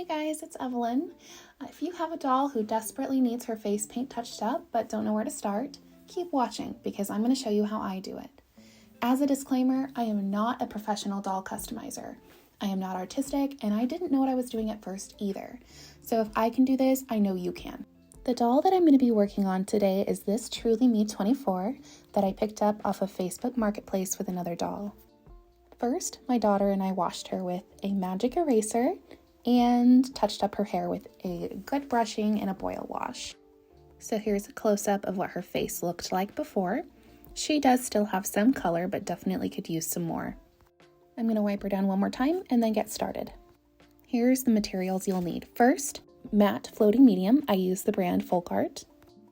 Hey guys, it's Evelyn. If you have a doll who desperately needs her face paint touched up but don't know where to start, keep watching because I'm going to show you how I do it. As a disclaimer, I am not a professional doll customizer. I am not artistic and I didn't know what I was doing at first either. So if I can do this, I know you can. The doll that I'm going to be working on today is this Truly Me 24 that I picked up off of Facebook Marketplace with another doll. First, my daughter and I washed her with a magic eraser and touched up her hair with a good brushing and a boil wash. So here's a close-up of what her face looked like before. She does still have some color, but definitely could use some more. I'm going to wipe her down one more time and then get started. Here's the materials you'll need. First, matte floating medium. I use the brand Folk Art.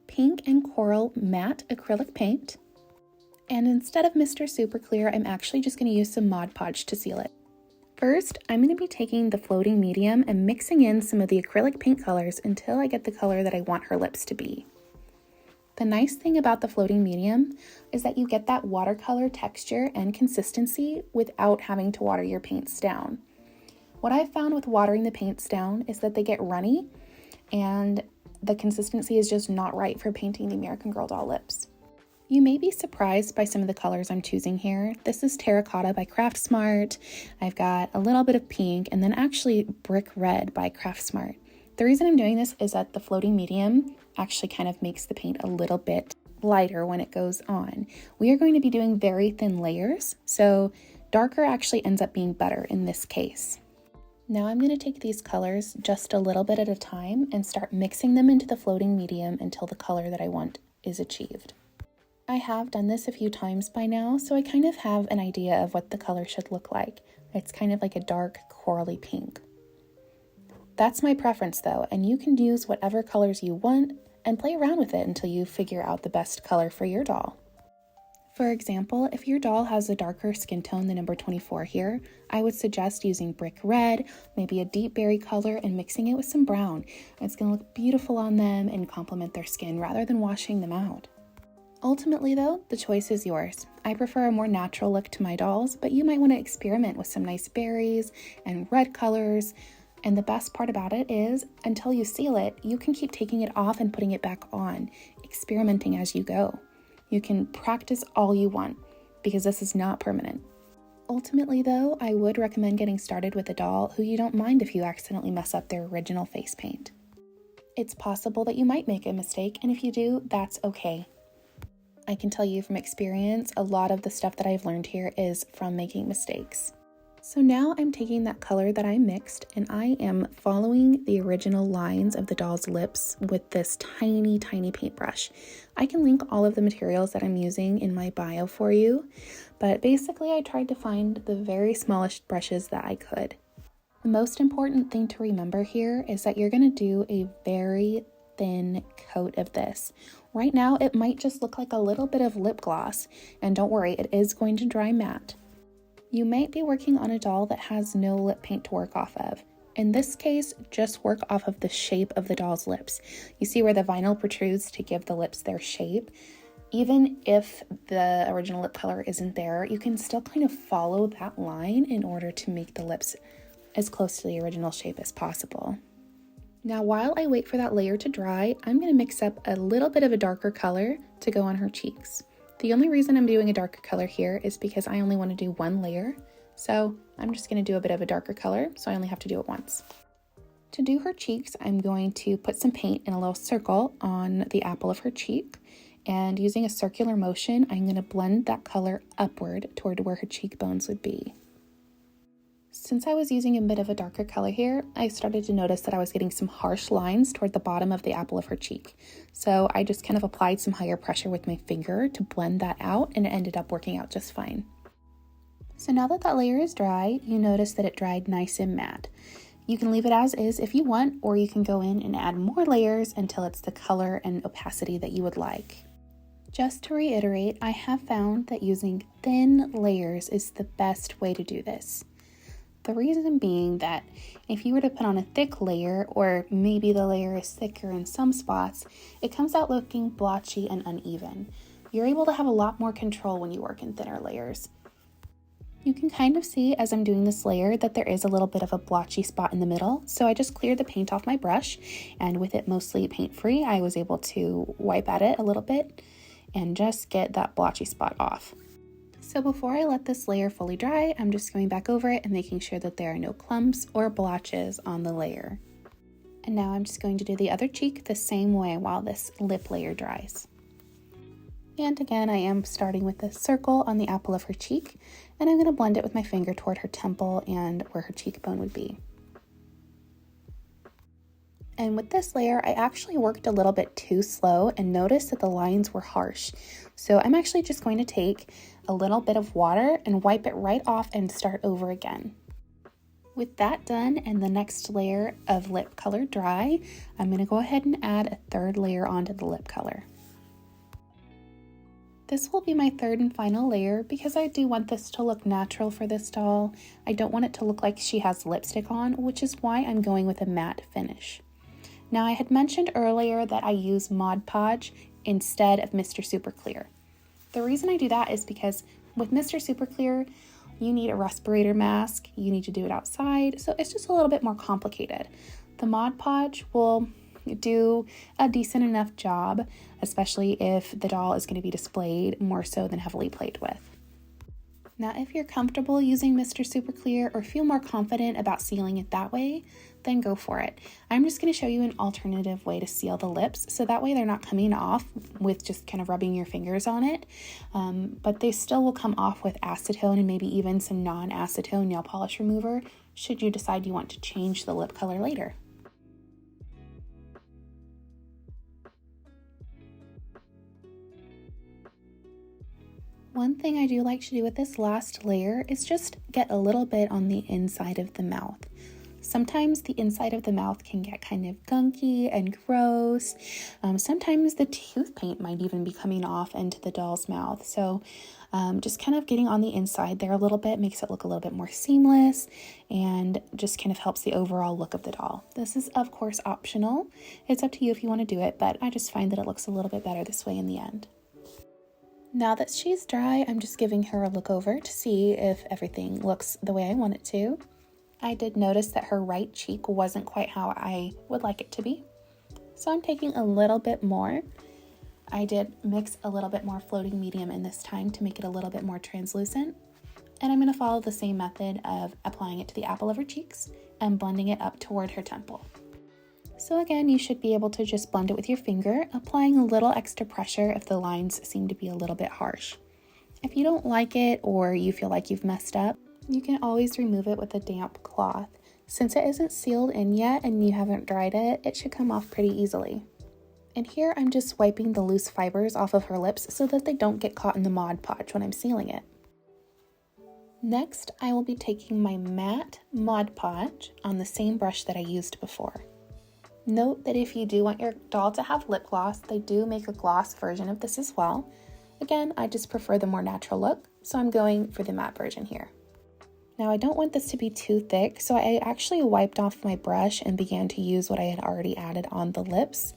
Pink and coral matte acrylic paint. And instead of Mr. Super Clear, I'm actually just going to use some Mod Podge to seal it. First, I'm going to be taking the floating medium and mixing in some of the acrylic paint colors until I get the color that I want her lips to be. The nice thing about the floating medium is that you get that watercolor texture and consistency without having to water your paints down. What I've found with watering the paints down is that they get runny and the consistency is just not right for painting the American Girl doll lips. You may be surprised by some of the colors I'm choosing here. This is Terracotta by Craft Smart. I've got a little bit of pink and then actually Brick Red by Craft Smart. The reason I'm doing this is that the floating medium actually kind of makes the paint a little bit lighter when it goes on. We are going to be doing very thin layers, so darker actually ends up being better in this case. Now I'm going to take these colors just a little bit at a time and start mixing them into the floating medium until the color that I want is achieved. I have done this a few times by now, so I kind of have an idea of what the color should look like. It's kind of like a dark corally pink. That's my preference though, and you can use whatever colors you want and play around with it until you figure out the best color for your doll. For example, if your doll has a darker skin tone than number 24 here, I would suggest using Brick Red, maybe a deep berry color, and mixing it with some brown. It's going to look beautiful on them and complement their skin rather than washing them out. Ultimately though, the choice is yours. I prefer a more natural look to my dolls, but you might want to experiment with some nice berries and red colors. And the best part about it is, until you seal it, you can keep taking it off and putting it back on, experimenting as you go. You can practice all you want, because this is not permanent. Ultimately though, I would recommend getting started with a doll who you don't mind if you accidentally mess up their original face paint. It's possible that you might make a mistake, and if you do, that's okay. I can tell you from experience, a lot of the stuff that I've learned here is from making mistakes. So now I'm taking that color that I mixed and I am following the original lines of the doll's lips with this tiny paintbrush. I can link all of the materials that I'm using in my bio for you, but basically I tried to find the very smallest brushes that I could. The most important thing to remember here is that you're going to do a very thin coat of this. Right now, it might just look like a little bit of lip gloss, and don't worry, it is going to dry matte. You might be working on a doll that has no lip paint to work off of. In this case, just work off of the shape of the doll's lips. You see where the vinyl protrudes to give the lips their shape? Even if the original lip color isn't there, you can still kind of follow that line in order to make the lips as close to the original shape as possible. Now, while I wait for that layer to dry, I'm going to mix up a little bit of a darker color to go on her cheeks. The only reason I'm doing a darker color here is because I only want to do one layer. So I'm just going to do a bit of a darker color, so I only have to do it once. To do her cheeks, I'm going to put some paint in a little circle on the apple of her cheek. And using a circular motion, I'm going to blend that color upward toward where her cheekbones would be. Since I was using a bit of a darker color here, I started to notice that I was getting some harsh lines toward the bottom of the apple of her cheek. So I just kind of applied some higher pressure with my finger to blend that out, and it ended up working out just fine. So now that that layer is dry, you notice that it dried nice and matte. You can leave it as is if you want, or you can go in and add more layers until it's the color and opacity that you would like. Just to reiterate, I have found that using thin layers is the best way to do this. The reason being that if you were to put on a thick layer, or maybe the layer is thicker in some spots, it comes out looking blotchy and uneven. You're able to have a lot more control when you work in thinner layers. You can kind of see as I'm doing this layer that there is a little bit of a blotchy spot in the middle, so I just cleared the paint off my brush, and with it mostly paint free, I was able to wipe at it a little bit and just get that blotchy spot off. So before I let this layer fully dry, I'm just going back over it and making sure that there are no clumps or blotches on the layer. And now I'm just going to do the other cheek the same way while this lip layer dries. And again, I am starting with this circle on the apple of her cheek, and I'm going to blend it with my finger toward her temple and where her cheekbone would be. And with this layer, I actually worked a little bit too slow and noticed that the lines were harsh. So I'm actually just going to take a little bit of water and wipe it right off and start over again. With that done and the next layer of lip color dry, I'm going to go ahead and add a third layer onto the lip color. This will be my third and final layer because I do want this to look natural for this doll. I don't want it to look like she has lipstick on, which is why I'm going with a matte finish. Now, I had mentioned earlier that I use Mod Podge instead of Mr. Super Clear. The reason I do that is because with Mr. Super Clear, you need a respirator mask, you need to do it outside, so it's just a little bit more complicated. The Mod Podge will do a decent enough job, especially if the doll is going to be displayed more so than heavily played with. Now, if you're comfortable using Mr. Super Clear or feel more confident about sealing it that way, then go for it. I'm just going to show you an alternative way to seal the lips, so that way they're not coming off with just kind of rubbing your fingers on it, but they still will come off with acetone and maybe even some non-acetone nail polish remover should you decide you want to change the lip color later. One thing I do like to do with this last layer is just get a little bit on the inside of the mouth. Sometimes the inside of the mouth can get kind of gunky and gross. Sometimes the tooth paint might even be coming off into the doll's mouth. So just kind of getting on the inside there a little bit makes it look a little bit more seamless and just kind of helps the overall look of the doll. This is of course optional. It's up to you if you want to do it, but I just find that it looks a little bit better this way in the end. Now that she's dry, I'm just giving her a look over to see if everything looks the way I want it to. I did notice that her right cheek wasn't quite how I would like it to be, so I'm taking a little bit more. I did mix a little bit more floating medium in this time to make it a little bit more translucent, and I'm going to follow the same method of applying it to the apple of her cheeks and blending it up toward her temple. So again, you should be able to just blend it with your finger, applying a little extra pressure if the lines seem to be a little bit harsh. If you don't like it or you feel like you've messed up, you can always remove it with a damp cloth. Since it isn't sealed in yet and you haven't dried it, it should come off pretty easily. And here I'm just wiping the loose fibers off of her lips so that they don't get caught in the Mod Podge when I'm sealing it. Next, I will be taking my matte Mod Podge on the same brush that I used before. Note that if you do want your doll to have lip gloss, they do make a gloss version of this as well. Again, I just prefer the more natural look, so I'm going for the matte version here. Now I don't want this to be too thick, so I actually wiped off my brush and began to use what I had already added on the lips.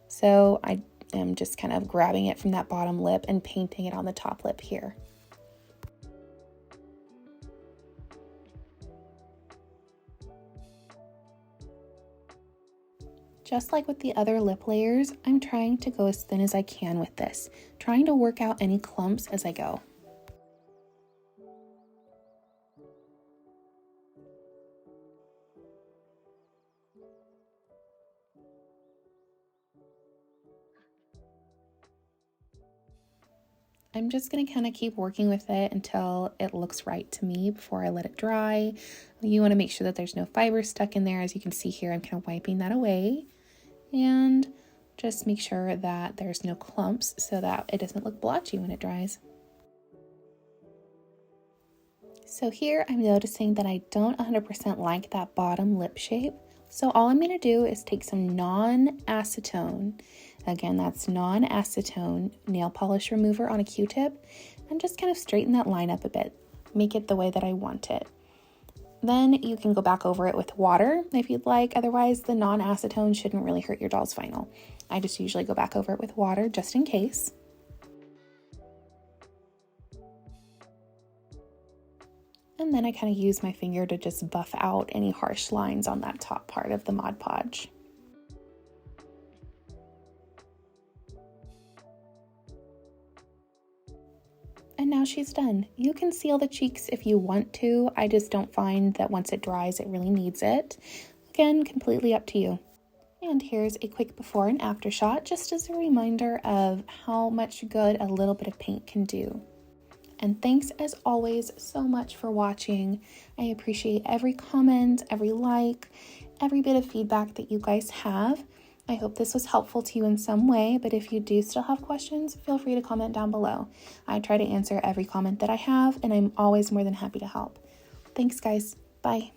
So I am just kind of grabbing it from that bottom lip and painting it on the top lip here. Just like with the other lip layers, I'm trying to go as thin as I can with this, trying to work out any clumps as I go. I'm just going to kind of keep working with it until it looks right to me before I let it dry. You want to make sure that there's no fibers stuck in there. As you can see here, I'm kind of wiping that away. And just make sure that there's no clumps so that it doesn't look blotchy when it dries. So here I'm noticing that I don't 100% like that bottom lip shape. So all I'm going to do is take some non-acetone, again that's non-acetone nail polish remover on a Q-tip, and just kind of straighten that line up a bit, make it the way that I want it. Then you can go back over it with water if you'd like, otherwise the non-acetone shouldn't really hurt your doll's vinyl. I just usually go back over it with water just in case. And then I kind of use my finger to just buff out any harsh lines on that top part of the Mod Podge. And now she's done. You can seal the cheeks if you want to. I just don't find that once it dries, it really needs it. Again, completely up to you. And here's a quick before and after shot, just as a reminder of how much good a little bit of paint can do. And thanks as always so much for watching. I appreciate every comment, every like, every bit of feedback that you guys have. I hope this was helpful to you in some way, but if you do still have questions, feel free to comment down below. I try to answer every comment that I have, and I'm always more than happy to help. Thanks, guys. Bye.